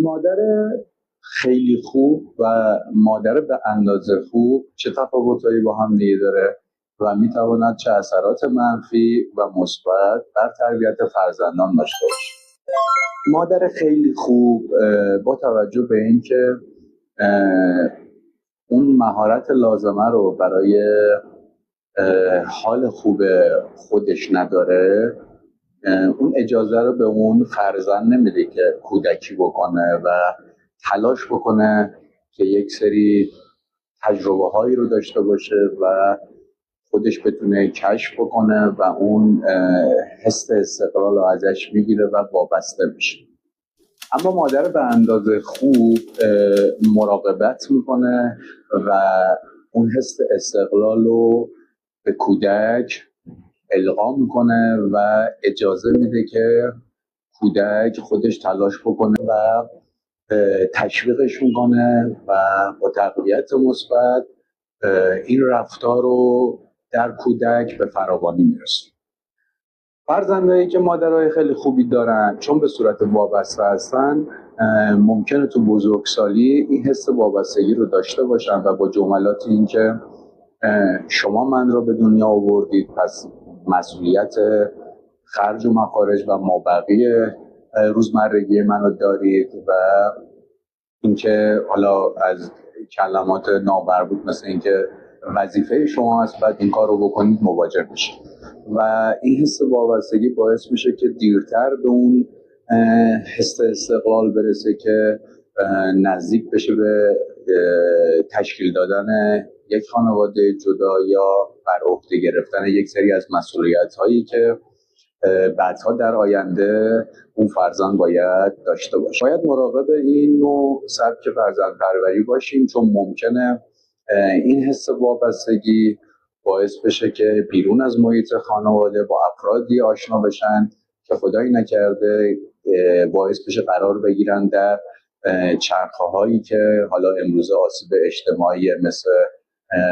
مادر خیلی خوب و مادر به اندازه خوب چه تفاوتایی با هم دیگه داره و میتواند چه اثرات منفی و مثبت بر تربیت فرزندان داشته باشه. مادر خیلی خوب با توجه به اینکه اون مهارت لازمه رو برای حال خوب خودش نداره، اون اجازه رو به اون فرزند نمیده که کودکی بکنه و تلاش بکنه که یک سری تجربه هایی رو داشته باشه و خودش بتونه کشف بکنه و اون حس استقلال رو ازش میگیره و وابسته میشه. اما مادر به اندازه خوب مراقبت میکنه و اون حس استقلال رو به کودک القا میکنه و اجازه میده که کودک خودش تلاش بکنه و تشویقش میکنه و با تقویت مثبت این رفتار رو در کودک به فراوانی میرسونه. فرزندایی که مادرای خیلی خوبی دارن چون به صورت وابسته هستن، ممکنه تو بزرگسالی این حس وابستگی رو داشته باشن و با جملات این که شما من رو به دنیا آوردید، پس مسئولیت خرج و مخارج و مابقی روزمرگی منو دارید و اینکه حالا از کلمات نامربوط مثل اینکه وظیفه شما هست بعد این کار رو بکنید مواجه بشید و این حس وابستگی باعث میشه که دیرتر به اون حس استقلال برسه که نزدیک بشه به تشکیل دادن یک خانواده جدا یا بر عهده گرفتن یک سری از مسئولیت هایی که بعدها در آینده اون فرزند باید داشته باشه. باید مراقب این نوع سبک فرزند پروری باشیم چون ممکنه این حس وابستگی باعث بشه که بیرون از محیط خانواده با افرادی آشنا بشن که خدایی نکرده باعث بشه قرار بگیرن در چرخه هایی که حالا امروز آسیب اجتماعی مثل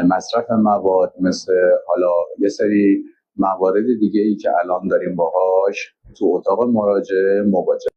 مصرف مواد، مثل حالا یه سری موارد دیگه ای که الان داریم باهاش تو اتاق مراجعه مواجه